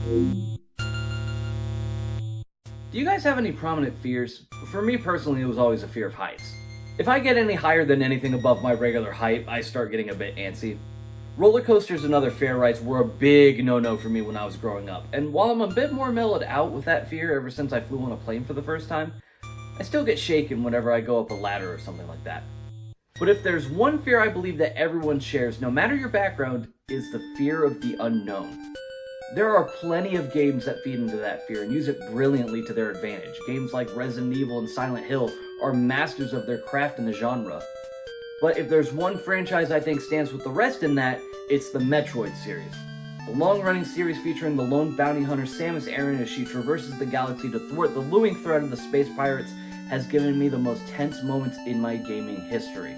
Do you guys have any prominent fears? For me personally, it was always a fear of heights. If I get any higher than anything above my regular height, I start getting a bit antsy. Roller coasters and other fair rides were a big no-no for me when I was growing up, and while I'm a bit more mellowed out with that fear ever since I flew on a plane for the first time, I still get shaken whenever I go up a ladder or something like that. But if there's one fear I believe that everyone shares, no matter your background, is the fear of the unknown. There are plenty of games that feed into that fear and use it brilliantly to their advantage. Games like Resident Evil and Silent Hill are masters of their craft in the genre. But if there's one franchise I think stands with the rest in that, it's the Metroid series. The long-running series featuring the lone bounty hunter Samus Aran as she traverses the galaxy to thwart the looming threat of the space pirates has given me the most tense moments in my gaming history.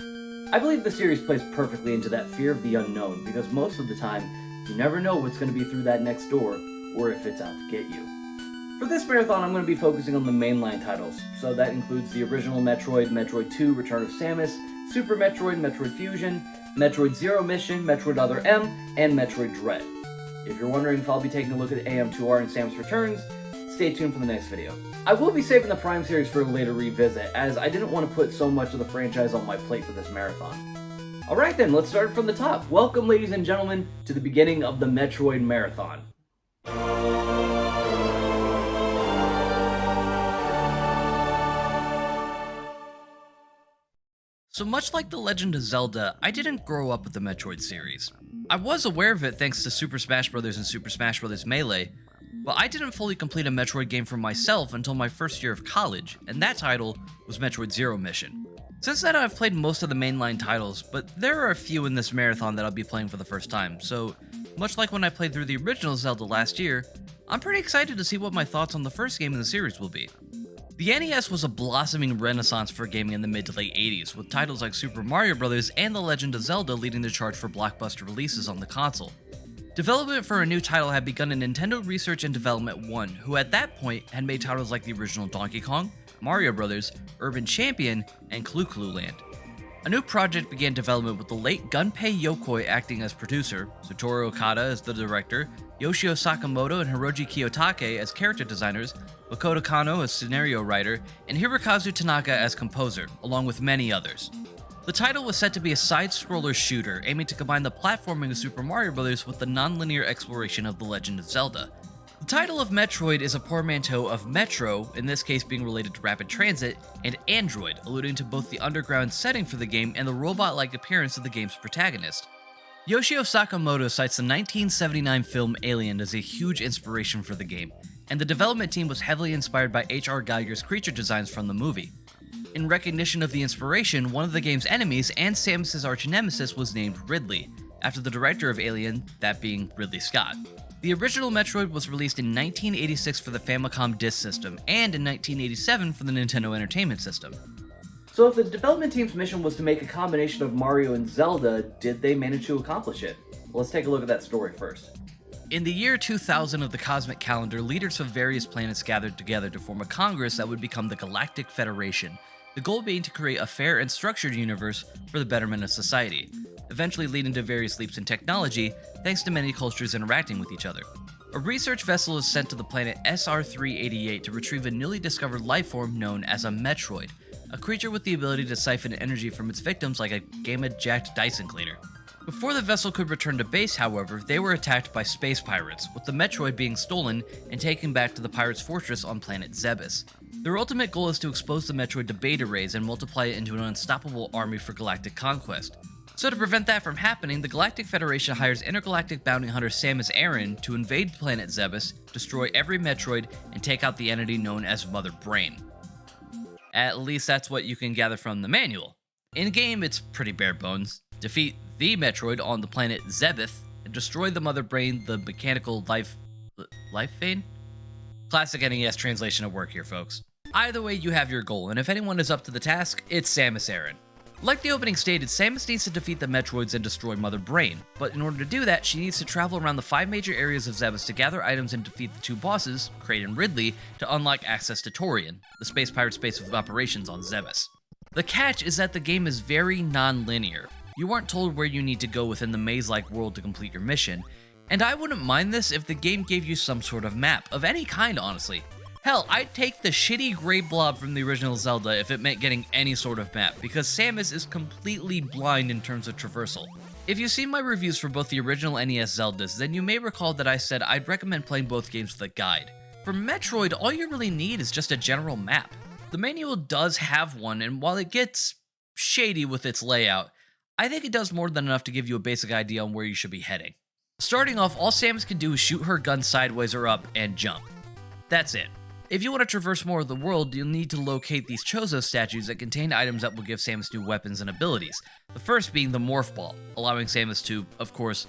I believe the series plays perfectly into that fear of the unknown because most of the time, you never know what's going to be through that next door, or if it's out to get you. For this marathon, I'm going to be focusing on the mainline titles, so that includes the original Metroid, Metroid 2, Return of Samus, Super Metroid, Metroid Fusion, Metroid Zero Mission, Metroid Other M, and Metroid Dread. If you're wondering if I'll be taking a look at AM2R and Samus Returns, stay tuned for the next video. I will be saving the Prime series for a later revisit, as I didn't want to put so much of the franchise on my plate for this marathon. Alright then, let's start from the top. Welcome, ladies and gentlemen, to the beginning of the Metroid Marathon. So much like The Legend of Zelda, I didn't grow up with the Metroid series. I was aware of it thanks to Super Smash Bros. And Super Smash Bros. Melee, but I didn't fully complete a Metroid game for myself until my first year of college, and that title was Metroid Zero Mission. Since then, I've played most of the mainline titles, but there are a few in this marathon that I'll be playing for the first time, so much like when I played through the original Zelda last year, I'm pretty excited to see what my thoughts on the first game in the series will be. The NES was a blossoming renaissance for gaming in the mid to late 80s, with titles like Super Mario Bros. And The Legend of Zelda leading the charge for blockbuster releases on the console. Development for a new title had begun in Nintendo Research and Development 1, who at that point had made titles like the original Donkey Kong, Mario Bros., Urban Champion, and Clu Clu Land. A new project began development with the late Gunpei Yokoi acting as producer, Satoru Okada as the director, Yoshio Sakamoto and Hiroji Kiyotake as character designers, Makoto Kano as scenario writer, and Hirokazu Tanaka as composer, along with many others. The title was set to be a side-scroller shooter, aiming to combine the platforming of Super Mario Bros. With the non-linear exploration of The Legend of Zelda. The title of Metroid is a portmanteau of Metro, in this case being related to rapid transit, and Android, alluding to both the underground setting for the game and the robot-like appearance of the game's protagonist. Yoshio Sakamoto cites the 1979 film Alien as a huge inspiration for the game, and the development team was heavily inspired by H.R. Geiger's creature designs from the movie. In recognition of the inspiration, one of the game's enemies and Samus's arch-nemesis was named Ridley, after the director of Alien, that being Ridley Scott. The original Metroid was released in 1986 for the Famicom Disk System, and in 1987 for the Nintendo Entertainment System. So if the development team's mission was to make a combination of Mario and Zelda, did they manage to accomplish it? Well, let's take a look at that story first. In the year 2000 of the cosmic calendar, leaders of various planets gathered together to form a congress that would become the Galactic Federation, the goal being to create a fair and structured universe for the betterment of society, eventually leading to various leaps in technology, thanks to many cultures interacting with each other. A research vessel is sent to the planet SR-388 to retrieve a newly discovered life form known as a Metroid, a creature with the ability to siphon energy from its victims like a gamma-jacked Dyson cleaner. Before the vessel could return to base, however, they were attacked by space pirates, with the Metroid being stolen and taken back to the pirates' fortress on planet Zebes. Their ultimate goal is to expose the Metroid to beta rays and multiply it into an unstoppable army for galactic conquest. So to prevent that from happening, the Galactic Federation hires intergalactic bounty hunter Samus Aran to invade planet Zebes, destroy every Metroid, and take out the entity known as Mother Brain. At least that's what you can gather from the manual. In-game, it's pretty bare bones. Defeat the Metroid on the planet Zebeth, and destroy the Mother Brain, the mechanical life vein? Classic NES translation of work here, folks. Either way, you have your goal, and if anyone is up to the task, it's Samus Aran. Like the opening stated, Samus needs to defeat the Metroids and destroy Mother Brain, but in order to do that, she needs to travel around the 5 major areas of Zebes to gather items and defeat the 2 bosses, Kraid and Ridley, to unlock access to Torian, the space pirate space of operations on Zebes. The catch is that the game is very non-linear. You aren't told where you need to go within the maze-like world to complete your mission. And I wouldn't mind this if the game gave you some sort of map, of any kind honestly. Hell, I'd take the shitty gray blob from the original Zelda if it meant getting any sort of map, because Samus is completely blind in terms of traversal. If you've seen my reviews for both the original NES Zeldas, then you may recall that I said I'd recommend playing both games with a guide. For Metroid, all you really need is just a general map. The manual does have one, and while it gets shady with its layout, I think it does more than enough to give you a basic idea on where you should be heading. Starting off, all Samus can do is shoot her gun sideways or up and jump. That's it. If you want to traverse more of the world, you'll need to locate these Chozo statues that contain items that will give Samus new weapons and abilities. The first being the Morph Ball, allowing Samus to, of course,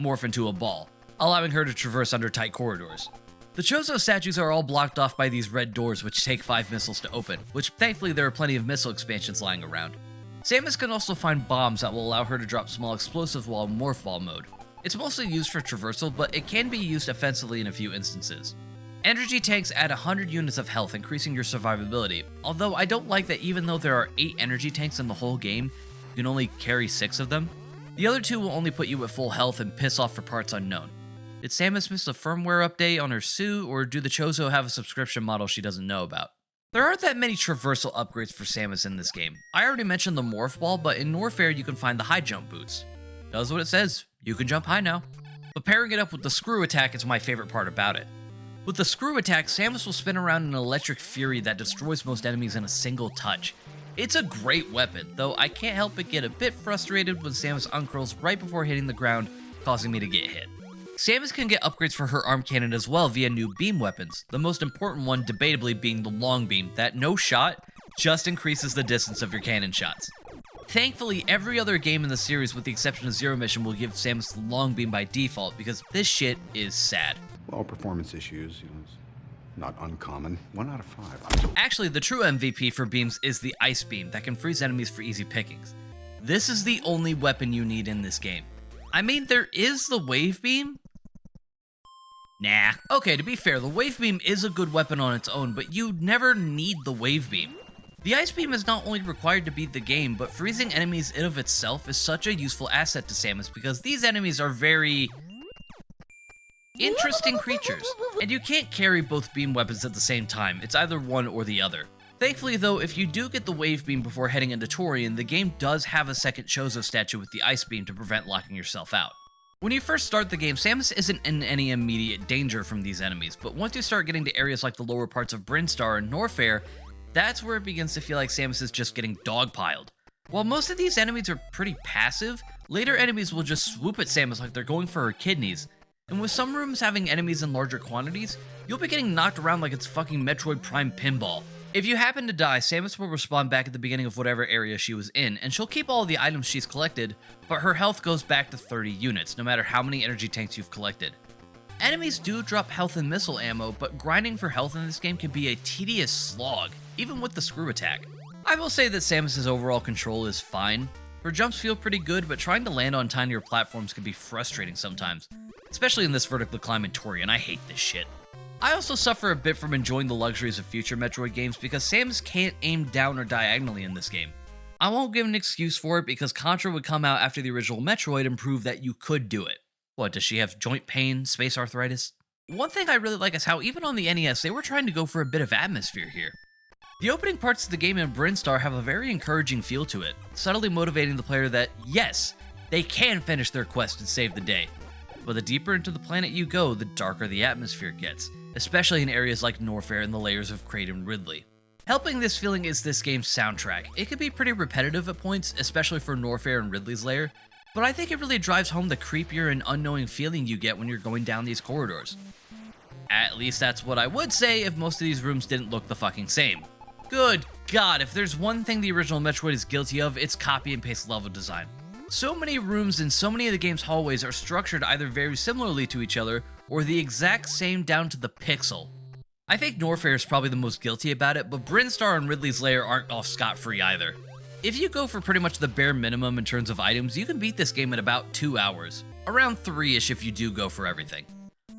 morph into a ball, allowing her to traverse under tight corridors. The Chozo statues are all blocked off by these red doors which take 5 missiles to open, which thankfully there are plenty of missile expansions lying around. Samus can also find bombs that will allow her to drop small explosives while in Morph Ball mode. It's mostly used for traversal, but it can be used offensively in a few instances. Energy tanks add 100 units of health, increasing your survivability, although I don't like that even though there are 8 energy tanks in the whole game, you can only carry 6 of them. The other 2 will only put you at full health and piss off for parts unknown. Did Samus miss a firmware update on her suit, or do the Chozo have a subscription model she doesn't know about? There aren't that many traversal upgrades for Samus in this game. I already mentioned the Morph Ball, but in Norfair you can find the high jump boots. Does what it says, you can jump high now. But pairing it up with the screw attack is my favorite part about it. With the screw attack, Samus will spin around in an electric fury that destroys most enemies in a single touch. It's a great weapon, though I can't help but get a bit frustrated when Samus uncurls right before hitting the ground, causing me to get hit. Samus can get upgrades for her arm cannon as well via new beam weapons, the most important one debatably being the long beam that no shot just increases the distance of your cannon shots. Thankfully, every other game in the series with the exception of Zero Mission will give Samus the long beam by default because this shit is sad. Well, performance issues, it's not uncommon. 1 out of 5. Actually, the true MVP for beams is the Ice Beam that can freeze enemies for easy pickings. This is the only weapon you need in this game. I mean, there is the Wave Beam. Nah. Okay, to be fair, the Wave Beam is a good weapon on its own, but you never need the Wave Beam. The Ice Beam is not only required to beat the game, but freezing enemies in of itself is such a useful asset to Samus because these enemies are very interesting creatures, and you can't carry both beam weapons at the same time. It's either one or the other. Thankfully though, if you do get the Wave Beam before heading into Torian, the game does have a second Chozo statue with the Ice Beam to prevent locking yourself out. When you first start the game, Samus isn't in any immediate danger from these enemies, but once you start getting to areas like the lower parts of Brinstar and Norfair, that's where it begins to feel like Samus is just getting dogpiled. While most of these enemies are pretty passive, later enemies will just swoop at Samus like they're going for her kidneys. And with some rooms having enemies in larger quantities, you'll be getting knocked around like it's fucking Metroid Prime Pinball. If you happen to die, Samus will respawn back at the beginning of whatever area she was in, and she'll keep all the items she's collected, but her health goes back to 30 units, no matter how many energy tanks you've collected. Enemies do drop health and missile ammo, but grinding for health in this game can be a tedious slog, even with the screw attack. I will say that Samus's overall control is fine. Her jumps feel pretty good, but trying to land on tinier platforms can be frustrating sometimes. Especially in this vertically climbing Torian, I hate this shit. I also suffer a bit from enjoying the luxuries of future Metroid games because Samus can't aim down or diagonally in this game. I won't give an excuse for it because Contra would come out after the original Metroid and prove that you could do it. What, does she have joint pain, space arthritis? One thing I really like is how even on the NES they were trying to go for a bit of atmosphere here. The opening parts of the game in Brinstar have a very encouraging feel to it, subtly motivating the player that, yes, they can finish their quest and save the day. But the deeper into the planet you go, the darker the atmosphere gets, especially in areas like Norfair and the layers of Kraid and Ridley. Helping this feeling is this game's soundtrack. It can be pretty repetitive at points, especially for Norfair and Ridley's lair, but I think it really drives home the creepier and unknowing feeling you get when you're going down these corridors. At least that's what I would say if most of these rooms didn't look the fucking same. Good God, if there's one thing the original Metroid is guilty of, it's copy and paste level design. So many rooms in so many of the game's hallways are structured either very similarly to each other, or the exact same down to the pixel. I think Norfair is probably the most guilty about it, but Brinstar and Ridley's lair aren't off scot-free either. If you go for pretty much the bare minimum in terms of items, you can beat this game in about 2 hours. Around 3-ish if you do go for everything.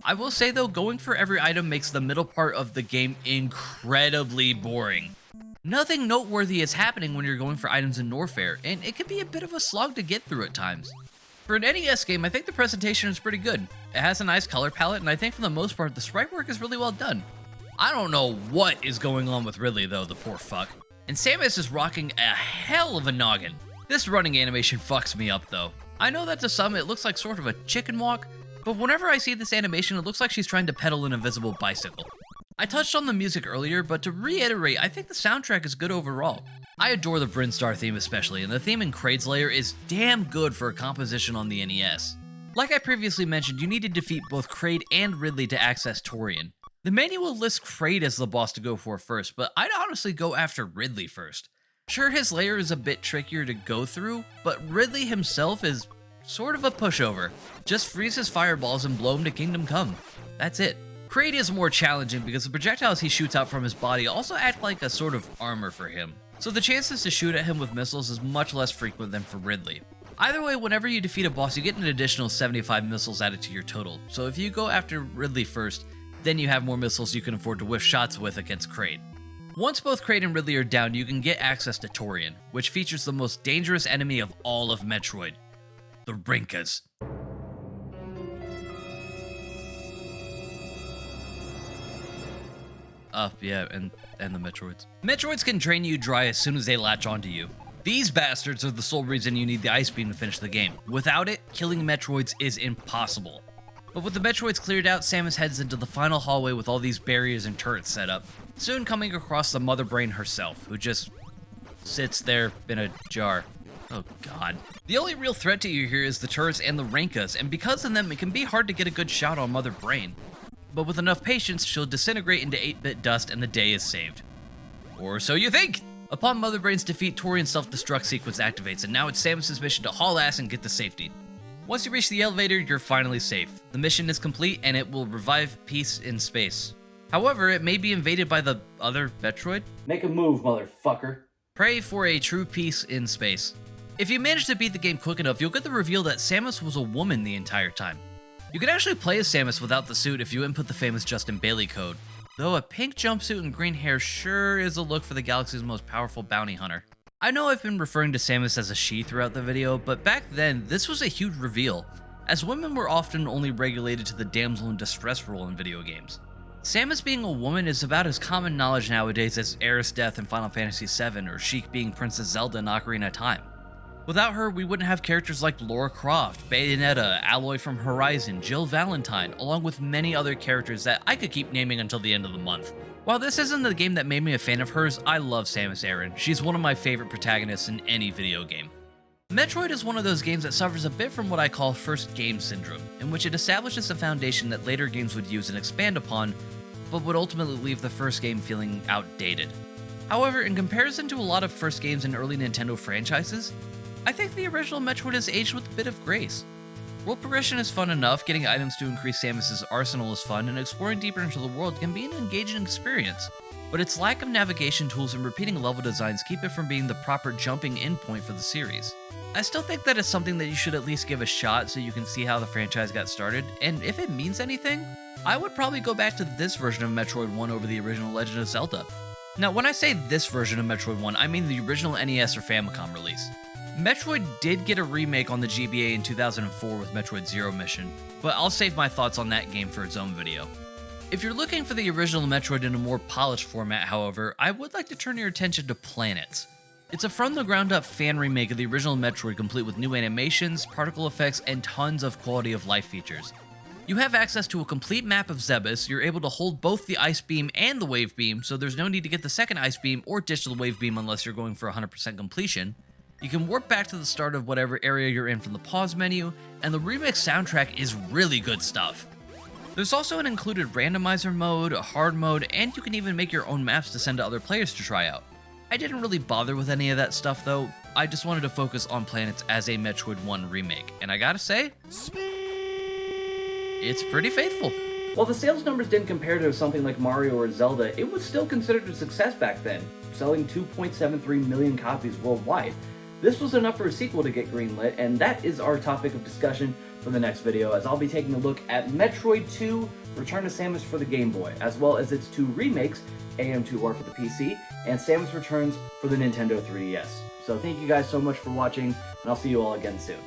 I will say though, going for every item makes the middle part of the game incredibly boring. Nothing noteworthy is happening when you're going for items in Norfair, and it can be a bit of a slog to get through at times. For an NES game, I think the presentation is pretty good. It has a nice color palette, and I think for the most part, the sprite work is really well done. I don't know what is going on with Ridley though, the poor fuck. And Samus is rocking a hell of a noggin. This running animation fucks me up though. I know that to some it looks like sort of a chicken walk, but whenever I see this animation, it looks like she's trying to pedal an invisible bicycle. I touched on the music earlier, but to reiterate, I think the soundtrack is good overall. I adore the Brinstar theme especially, and the theme in Kraid's Lair is damn good for a composition on the NES. Like I previously mentioned, you need to defeat both Kraid and Ridley to access Torian. The manual lists Kraid as the boss to go for first, but I'd honestly go after Ridley first. Sure, his lair is a bit trickier to go through, but Ridley himself is sort of a pushover. Just freeze his fireballs and blow him to Kingdom Come. That's it. Kraid is more challenging because the projectiles he shoots out from his body also act like a sort of armor for him, so the chances to shoot at him with missiles is much less frequent than for Ridley. Either way, whenever you defeat a boss, you get an additional 75 missiles added to your total, so if you go after Ridley first, then you have more missiles you can afford to whiff shots with against Kraid. Once both Kraid and Ridley are down, you can get access to Torian, which features the most dangerous enemy of all of Metroid, the Rinkas. Yeah, and the Metroids. Metroids can drain you dry as soon as they latch onto you. These bastards are the sole reason you need the Ice Beam to finish the game. Without it, killing Metroids is impossible. But with the Metroids cleared out, Samus heads into the final hallway with all these barriers and turrets set up, soon coming across the Mother Brain herself, who just sits there in a jar. Oh god. The only real threat to you here is the turrets and the Rinkas, and because of them, it can be hard to get a good shot on Mother Brain. But with enough patience, she'll disintegrate into 8-bit dust and the day is saved. Or so you think! Upon Mother Brain's defeat, Torian's self-destruct sequence activates, and now it's Samus' mission to haul ass and get to safety. Once you reach the elevator, you're finally safe. The mission is complete, and it will revive peace in space. However, it may be invaded by the other Metroid. Make a move, motherfucker. Pray for a true peace in space. If you manage to beat the game quick enough, you'll get the reveal that Samus was a woman the entire time. You can actually play as Samus without the suit if you input the famous Justin Bailey code, though a pink jumpsuit and green hair sure is a look for the galaxy's most powerful bounty hunter. I know I've been referring to Samus as a she throughout the video, but back then, this was a huge reveal, as women were often only regulated to the damsel in distress role in video games. Samus being a woman is about as common knowledge nowadays as Aerith's death in Final Fantasy VII or Sheik being Princess Zelda in Ocarina of Time. Without her, we wouldn't have characters like Lara Croft, Bayonetta, Aloy from Horizon, Jill Valentine, along with many other characters that I could keep naming until the end of the month. While this isn't the game that made me a fan of hers, I love Samus Aran. She's one of my favorite protagonists in any video game. Metroid is one of those games that suffers a bit from what I call first game syndrome, in which it establishes a foundation that later games would use and expand upon, but would ultimately leave the first game feeling outdated. However, in comparison to a lot of first games in early Nintendo franchises, I think the original Metroid has aged with a bit of grace. World progression is fun enough, getting items to increase Samus' arsenal is fun, and exploring deeper into the world can be an engaging experience. But its lack of navigation tools and repeating level designs keep it from being the proper jumping in point for the series. I still think that it's something that you should at least give a shot so you can see how the franchise got started, and if it means anything, I would probably go back to this version of Metroid 1 over the original Legend of Zelda. Now, when I say this version of Metroid 1, I mean the original NES or Famicom release. Metroid did get a remake on the GBA in 2004 with Metroid Zero Mission, but I'll save my thoughts on that game for its own video. If you're looking for the original Metroid in a more polished format, however, I would like to turn your attention to Planets. It's a from-the-ground-up fan remake of the original Metroid complete with new animations, particle effects, and tons of quality-of-life features. You have access to a complete map of Zebes, you're able to hold both the Ice Beam and the Wave Beam, so there's no need to get the second Ice Beam or ditch the Wave Beam unless you're going for 100% completion. You can warp back to the start of whatever area you're in from the pause menu, and the remix soundtrack is really good stuff. There's also an included randomizer mode, a hard mode, and you can even make your own maps to send to other players to try out. I didn't really bother with any of that stuff though, I just wanted to focus on Planets as a Metroid 1 remake, and I gotta say, it's pretty faithful. While the sales numbers didn't compare to something like Mario or Zelda, it was still considered a success back then, selling 2.73 million copies worldwide. This was enough for a sequel to get greenlit, and that is our topic of discussion for the next video, as I'll be taking a look at Metroid 2 Return to Samus for the Game Boy, as well as its two remakes, AM2R for the PC, and Samus Returns for the Nintendo 3DS. So thank you guys so much for watching, and I'll see you all again soon.